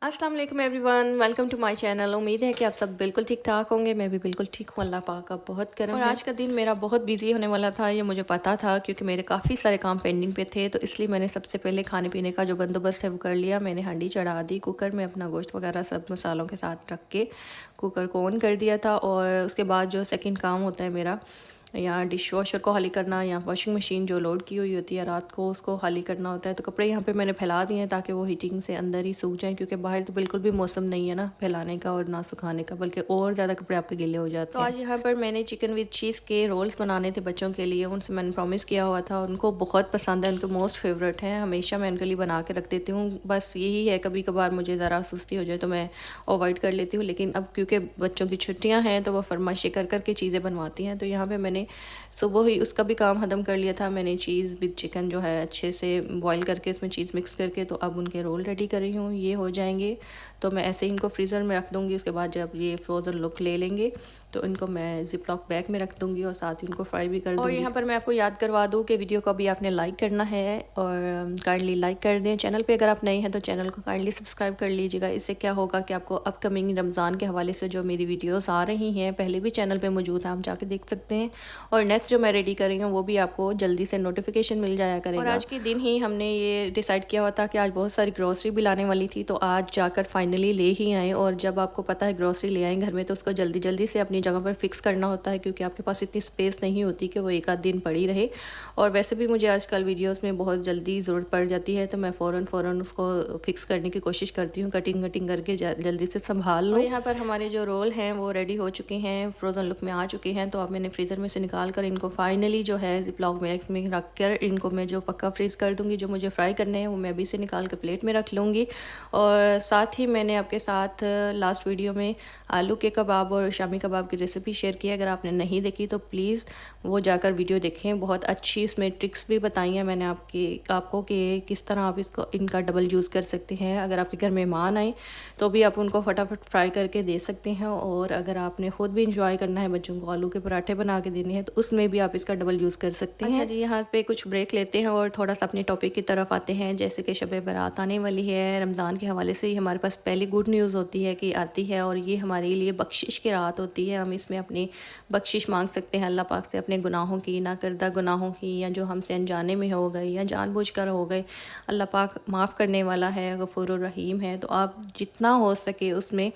अस्सलाम वालेकुम everyone, welcome to my channel. उम्मीद है कि आप सब बिल्कुल ठीक ठाक होंगे। मैं भी बिल्कुल ठीक हूँ, अल्लाह पाक का बहुत करम है। और आज का दिन मेरा बहुत बिजी होने वाला था, ये मुझे पता था क्योंकि मेरे काफ़ी सारे काम पेंडिंग पे थे। तो इसलिए मैंने सबसे पहले खाने पीने का जो बंदोबस्त है वो कर लिया। मैंने हांडी चढ़ा दी, कुकर में अपना गोश्त वगैरह सब मसालों के साथ रख के कुकर को ऑन कर दिया था। और उसके बाद जो सेकंड काम होता है मेरा, या डिश वॉशर को खाली करना या वॉशिंग मशीन जो लोड की हुई होती है रात को उसको खाली करना होता है। तो कपड़े यहाँ पे मैंने फैला दिए हैं ताकि वो हीटिंग से अंदर ही सूख जाएं, क्योंकि बाहर तो बिल्कुल भी मौसम नहीं है ना फैलाने का और ना सुखाने का, बल्कि और ज़्यादा कपड़े आपके गीले हो जाते हैं। तो आज यहाँ पर मैंने चिकन विद चीज़ के रोल्स बनाने थे बच्चों के लिए। उनसे मैंने प्रॉमिस किया हुआ था, उनको बहुत पसंद है, उनके मोस्ट फेवरेट हैं। हमेशा मैं उनके लिए बना के रख देती हूँ। बस यही है कभी कभार मुझे ज़रा सुस्ती हो जाए तो मैं अवॉइड कर लेती हूँ, लेकिन अब क्योंकि बच्चों की छुट्टियाँ हैं तो वो फरमाइशें कर कर के चीज़ें बनवाती हैं। तो यहाँ पर मैंने सुबह ही उसका भी काम ख़त्म कर लिया था। मैंने चीज़ विद चिकन जो है अच्छे से बॉईल करके इसमें चीज़ मिक्स करके तो अब उनके रोल रेडी कर रही हूँ। ये हो जाएंगे तो मैं ऐसे ही इनको फ्रीज़र में रख दूँगी। उसके बाद जब ये फ्रोज़न लुक ले लेंगे तो इनको मैं जिप लॉक बैग में रख दूँगी और साथ ही उनको फ्राई भी कर दूँगी। और यहाँ पर मैं आपको याद करवा दूँ कि वीडियो को अभी आपने लाइक करना है और काइंडली लाइक कर दें। चैनल पे अगर आप नए हैं तो चैनल को काइंडली सब्सक्राइब कर लीजिएगा। इससे क्या होगा कि आपको अपकमिंग रमज़ान के हवाले से जो मेरी वीडियोज़ आ रही हैं पहले भी चैनल पर मौजूद है, आप जाके देख सकते हैं। और नेक्स्ट जो मैं रेडी कर रही हूँ वो भी आपको जल्दी से नोटिफिकेशन मिल जाया करेगा। और आज के दिन ही हमने ये डिसाइड किया हुआ था कि आज बहुत सारी ग्रोसरी भी लाने वाली थी, तो आज जाकर फाइनली ले ही आए। और जब आपको पता है ग्रोसरी ले आए घर में तो उसको जल्दी जल्दी से अपनी जगह पर फिक्स करना होता है, क्योंकि आपके पास इतनी स्पेस नहीं होती कि वो एक आध दिन पड़ी रहे। और वैसे भी मुझे आजकल वीडियोज़ में बहुत जल्दी ज़रूरत पड़ जाती है तो मैं फ़ौरन उसको फिक्स करने की कोशिश करती हूँ, कटिंग करके जल्दी से संभाल लूँ। यहाँ पर हमारे जो रोल हैं वो रेडी हो चुके हैं, फ्रोज़न लुक में आ चुके हैं। तो अब मैंने फ्रीज़र में से निकाल कर इनको फाइनली जो है जिपलॉक बैग में रख कर इनको मैं जो पक्का फ्रीज़ कर दूंगी। जो मुझे फ्राई करने हैं वो मैं अभी से निकाल कर प्लेट में रख लूँगी। और साथ ही मैंने आपके साथ लास्ट वीडियो में आलू के कबाब और शामी कबाब की रेसिपी शेयर की है। अगर आपने नहीं देखी तो प्लीज़ वो जाकर वीडियो देखें, बहुत अच्छी इसमें ट्रिक्स भी बताई हैं मैंने आपको कि किस तरह आप इनका डबल यूज़ कर सकते हैं। अगर आपके घर मेहमान आए तो भी आप उनको फटाफट फ्राई करके दे सकते हैं, और अगर आपने ख़ुद भी इंजॉय करना है, बच्चों को आलू के पराठे बना के देने हैं, तो उसमें भी आप इसका डबल यूज़ कर सकते हैं। अच्छा जी, यहाँ पे कुछ ब्रेक लेते हैं और थोड़ा सा अपने टॉपिक की तरफ आते हैं। जैसे कि शब बारात आने वाली है, रमज़ान के हवाले से ही हमारे पास पहली गुड न्यूज़ होती है कि आती है, और ये हमारे लिए बख्शिश की रात होती है। हम इसमें अपनी बख्शिश मांग सकते हैं अल्लाह पाक से, अपने गुनाहों की, नाकर्दा गुनाहों की, या जो हमसे अनजाने में हो गए या जानबूझकर हो गए। अल्लाह पाक माफ़ करने वाला है, गफूर रहीम है। तो आप जितना हो सके उसमें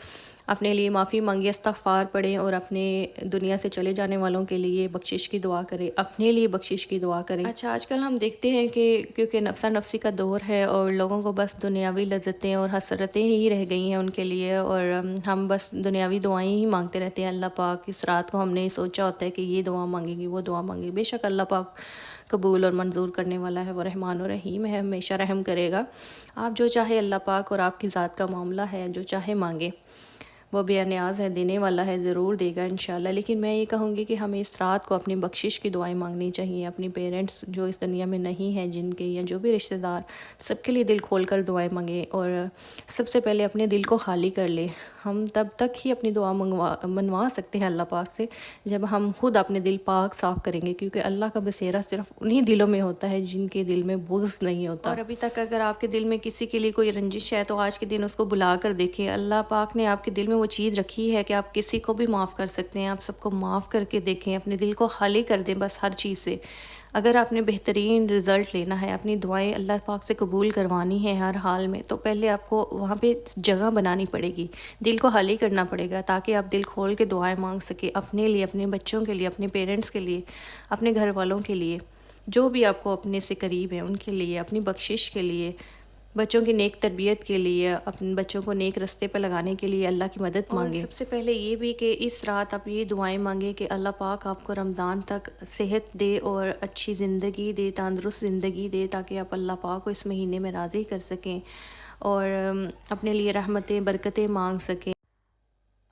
अपने लिए माफ़ी मांगिए, इस्तग़फ़ार पढ़ें और अपने दुनिया से चले जाने वालों के लिए बख्शिश की दुआ करें, अपने लिए बख्शिश की दुआ करें। अच्छा, आजकल हम देखते हैं कि क्योंकि नफ्सा नफ्सी का दौर है और लोगों को बस दुनियावी लज़्ज़तें और हसरतें ही रह गई हैं उनके लिए, और हम बस दुनियावी दुआएं ही मांगते रहते हैं। अल्लाह पाक इस रात को हमने सोचा होता है कि ये दुआ मांगेंगे, वो दुआ मांगेंगे। बेशक अल्लाह पाक कबूल और मंजूर करने वाला है, वो रहमान और रहीम है, हमेशा रहम करेगा। आप जो चाहे अल्लाह पाक, और आपकी ज़ात का मामला है, जो चाहे मांगे, वो बेनियाज़ है, देने वाला है, ज़रूर देगा इंशाल्लाह। लेकिन मैं ये कहूँगी कि हमें इस रात को अपनी बख्शिश की दुआएं मांगनी चाहिए। अपनी पेरेंट्स जो इस दुनिया में नहीं हैं, जिनके या जो भी रिश्तेदार, सबके लिए दिल खोल कर दुआएं मांगे, और सबसे पहले अपने दिल को खाली कर ले। हम तब तक ही अपनी दुआ मनवा सकते हैं अल्लाह पाक से जब हम खुद अपने दिल पाक साफ़ करेंगे, क्योंकि अल्लाह का बसेरा सिर्फ उन्हीं दिलों में होता है जिनके दिल में बुग़्ज़ नहीं होता। और अभी तक अगर आपके दिल में किसी के लिए कोई रंजिश है तो आज के दिन उसको बुला कर देखिए। अल्लाह पाक ने आपके दिल में वो चीज़ रखी है कि आप किसी को भी माफ़ कर सकते हैं। आप सबको माफ़ करके देखें, अपने दिल को खाली कर दें बस हर चीज़ से। अगर आपने बेहतरीन रिज़ल्ट लेना है, अपनी दुआएं अल्लाह पाक से कबूल करवानी है हर हाल में, तो पहले आपको वहाँ पे जगह बनानी पड़ेगी, दिल को खाली करना पड़ेगा, ताकि आप दिल खोल के दुआएं मांग सके अपने लिए, अपने बच्चों के लिए, अपने पेरेंट्स के लिए, अपने घर वालों के लिए, जो भी आपको अपने से करीब है उनके लिए, अपनी बख्शिश के लिए, बच्चों की नेक तरबियत के लिए, अपने बच्चों को नेक रास्ते पर लगाने के लिए अल्लाह की मदद मांगे। सबसे पहले ये भी कि इस रात आप ये दुआएं मांगे कि अल्लाह पाक आपको रमज़ान तक सेहत दे और अच्छी ज़िंदगी दे, तंदुरुस्त ज़िंदगी दे, ताकि आप अल्लाह पाक को इस महीने में राज़ी कर सकें और अपने लिए रहमतें बरकतें मांग सकें।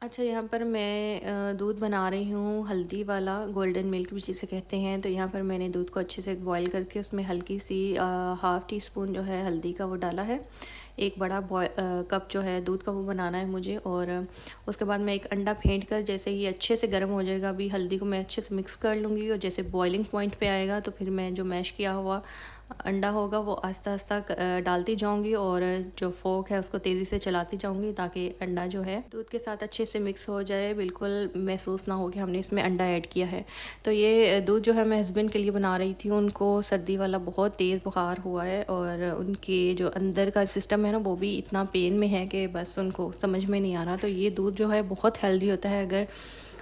अच्छा, यहाँ पर मैं दूध बना रही हूँ हल्दी वाला, गोल्डन मिल्क भी जिसे कहते हैं। तो यहाँ पर मैंने दूध को अच्छे से बॉईल करके उसमें हल्की सी हाफ़ टी स्पून जो है हल्दी का वो डाला है। एक बड़ा कप जो है दूध का वो बनाना है मुझे, और उसके बाद मैं एक अंडा फेंट कर, जैसे ही अच्छे से गर्म हो जाएगा, अभी हल्दी को मैं अच्छे से मिक्स कर लूँगी, और जैसे बॉइलिंग पॉइंट पे आएगा तो फिर मैं जो मैश किया हुआ انڈا ہوگا وہ آہستہ آہستہ ڈالتی جاؤں گی، اور جو فورک ہے اس کو تیزی سے چلاتی جاؤں گی تاکہ انڈا جو ہے دودھ کے ساتھ اچھے سے مکس ہو جائے، بالکل محسوس نہ ہو کہ ہم نے اس میں انڈا ایڈ کیا ہے۔ تو یہ دودھ جو ہے میں ہسبینڈ کے لیے بنا رہی تھی، ان کو سردی والا بہت تیز بخار ہوا ہے، اور ان کے جو اندر کا سسٹم ہے نا وہ بھی اتنا پین میں ہے کہ بس ان کو سمجھ میں نہیں آ رہا۔ تو یہ دودھ جو ہے بہت ہیلدی ہوتا ہے، اگر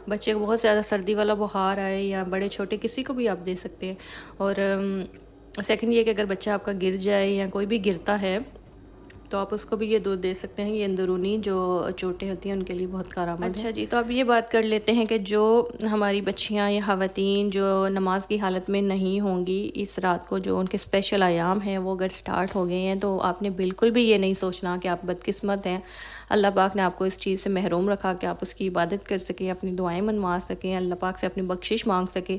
بچے کو بہت زیادہ سردی والا بخار آئے یا بڑے چھوٹے کسی کو بھی آپ دے سکتے ہیں۔ اور سیکنڈ یہ کہ اگر بچہ آپ کا گر جائے یا کوئی بھی گرتا ہے تو آپ اس کو بھی یہ دودھ دے سکتے ہیں، یہ اندرونی جو چوٹیں ہوتی ہیں ان کے لیے بہت کارآمد ہے۔ اچھا جی، تو اب یہ بات کر لیتے ہیں کہ جو ہماری بچیاں یا خواتین جو نماز کی حالت میں نہیں ہوں گی اس رات کو، جو ان کے اسپیشل ایام ہیں وہ اگر سٹارٹ ہو گئے ہیں، تو آپ نے بالکل بھی یہ نہیں سوچنا کہ آپ بدقسمت ہیں۔ اللہ پاک نے آپ کو اس چیز سے محروم رکھا کہ آپ اس کی عبادت کر سکیں، اپنی دعائیں منوا سکیں، اللہ پاک سے اپنی بخشش مانگ سکیں۔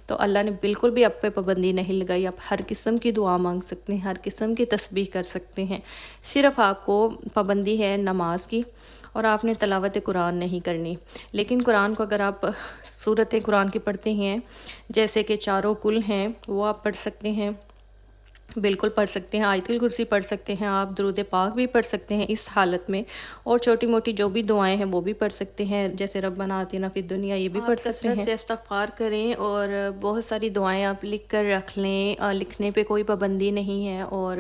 تو اللہ نے بالکل بھی آپ پہ پابندی نہیں لگائی، آپ ہر قسم کی دعا مانگ سکتے ہیں، ہر قسم کی تسبیح کر سکتے ہیں۔ صرف آپ کو پابندی ہے نماز کی، اور آپ نے تلاوت قرآن نہیں کرنی۔ لیکن قرآن کو اگر آپ سورتیں قرآن کی پڑھتے ہیں، جیسے کہ چاروں کل ہیں، وہ آپ پڑھ سکتے ہیں، بالکل پڑھ سکتے ہیں۔ آیت الکرسی پڑھ سکتے ہیں، آپ درود پاک بھی پڑھ سکتے ہیں اس حالت میں، اور چھوٹی موٹی جو بھی دعائیں ہیں وہ بھی پڑھ سکتے ہیں، جیسے ربنا آتنا فی الدنیا، یہ بھی پڑھ سکتے ہیں۔ استغفار کریں، اور بہت ساری دعائیں آپ لکھ کر رکھ لیں، لکھنے پہ کوئی پابندی نہیں ہے، اور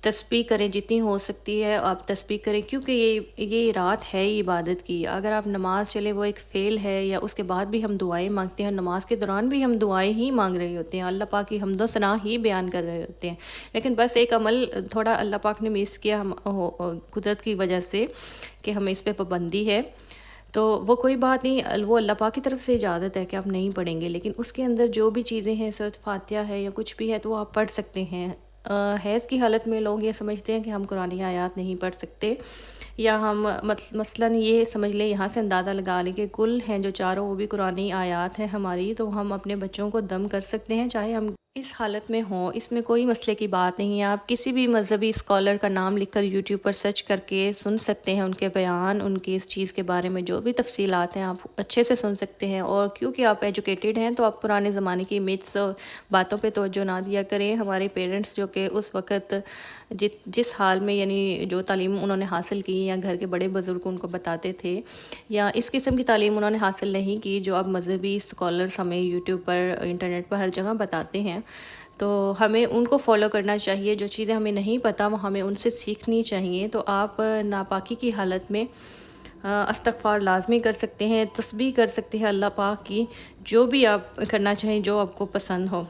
تسبیح کریں جتنی ہو سکتی ہے آپ تسبیح کریں، کیونکہ یہ رات ہے عبادت کی۔ اگر آپ نماز چلے وہ ایک فعل ہے، یا اس کے بعد بھی ہم دعائیں مانگتے ہیں، نماز کے دوران بھی ہم دعائیں ہی مانگ رہے ہوتے ہیں، اللہ پاک کی حمد و ثنا ہی بیان کر رہے ہوتے ہیں، لیکن بس ایک عمل تھوڑا اللہ پاک نے مس کیا قدرت کی وجہ سے کہ ہمیں اس پہ پابندی ہے، تو وہ کوئی بات نہیں، وہ اللہ پاک کی طرف سے اجازت ہے کہ آپ نہیں پڑھیں گے، لیکن اس کے اندر جو بھی چیزیں ہیں، سورۃ فاتحہ ہے یا کچھ بھی ہے، تو وہ آپ پڑھ سکتے ہیں۔ حیض کی حالت میں لوگ یہ سمجھتے ہیں کہ ہم قرآنی آیات نہیں پڑھ سکتے، یا ہم مثلاً یہ سمجھ لیں، یہاں سے اندازہ لگا لیں کہ کل ہیں جو چاروں وہ بھی قرآنی آیات ہیں ہماری، تو ہم اپنے بچوں کو دم کر سکتے ہیں چاہے ہم اس حالت میں ہوں، اس میں کوئی مسئلے کی بات نہیں ہے۔ آپ کسی بھی مذہبی اسکالر کا نام لکھ کر یوٹیوب پر سرچ کر کے سن سکتے ہیں، ان کے بیان، ان کی اس چیز کے بارے میں جو بھی تفصیلات ہیں آپ اچھے سے سن سکتے ہیں، اور کیونکہ آپ ایجوکیٹڈ ہیں تو آپ پرانے زمانے کی میتھس باتوں پہ توجہ نہ دیا کریں۔ ہمارے پیرنٹس جو کہ اس وقت جس حال میں، یعنی جو تعلیم انہوں نے حاصل کی، یا گھر کے بڑے بزرگ ان کو بتاتے تھے، یا اس قسم کی تعلیم انہوں نے حاصل نہیں کی جو اب مذہبی اسکالرس ہمیں یوٹیوب پر، انٹرنیٹ پر ہر جگہ بتاتے ہیں، تو ہمیں ان کو فالو کرنا چاہیے۔ جو چیزیں ہمیں نہیں پتہ وہ ہمیں ان سے سیکھنی چاہیے۔ تو آپ ناپاکی کی حالت میں استغفار لازمی کر سکتے ہیں، تسبیح کر سکتے ہیں اللہ پاک کی، جو بھی آپ کرنا چاہیں، جو آپ کو پسند ہو،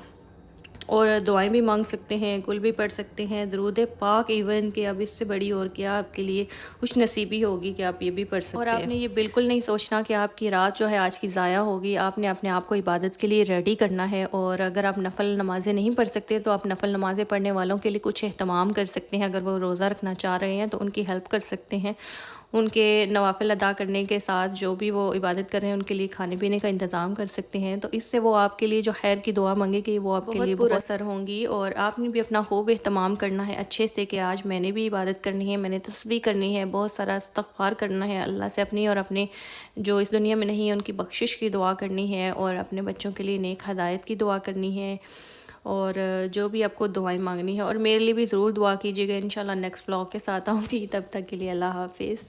اور دعائیں بھی مانگ سکتے ہیں، کل بھی پڑھ سکتے ہیں، درود پاک، ایون کہ اب اس سے بڑی اور کیا آپ کے لیے خوش نصیبی ہوگی کہ آپ یہ بھی پڑھ سکتے ہیں۔ اور آپ نے یہ بالکل نہیں سوچنا کہ آپ کی رات جو ہے آج کی ضائع ہوگی، آپ نے اپنے آپ کو عبادت کے لیے ریڈی کرنا ہے، اور اگر آپ نفل نمازیں نہیں پڑھ سکتے تو آپ نفل نمازیں پڑھنے والوں کے لیے کچھ اہتمام کر سکتے ہیں۔ اگر وہ روزہ رکھنا چاہ رہے ہیں تو ان کی ہیلپ کر سکتے ہیں، ان کے نوافل ادا کرنے کے ساتھ جو بھی وہ عبادت کر رہے ہیں ان کے لیے کھانے پینے کا انتظام کر سکتے ہیں، تو اس سے وہ آپ کے لیے جو خیر کی دعا مانگے گی وہ آپ کے لیے بہت اثر ہوں گی۔ اور آپ نے بھی اپنا خوب اہتمام کرنا ہے اچھے سے کہ آج میں نے بھی عبادت کرنی ہے، میں نے تسبیح کرنی ہے، بہت سارا استغفار کرنا ہے، اللہ سے اپنی اور اپنے جو اس دنیا میں نہیں ہیں ان کی بخشش کی دعا کرنی ہے، اور اپنے بچوں کے لیے نیک ہدایت کی دعا کرنی ہے، اور جو بھی آپ کو دعائیں مانگنی ہے، اور میرے لیے بھی ضرور دعا کیجیے گا۔ انشاءاللہ نیکسٹ ولاگ کے ساتھ آؤں گی، تب تک کے لیے اللہ حافظ۔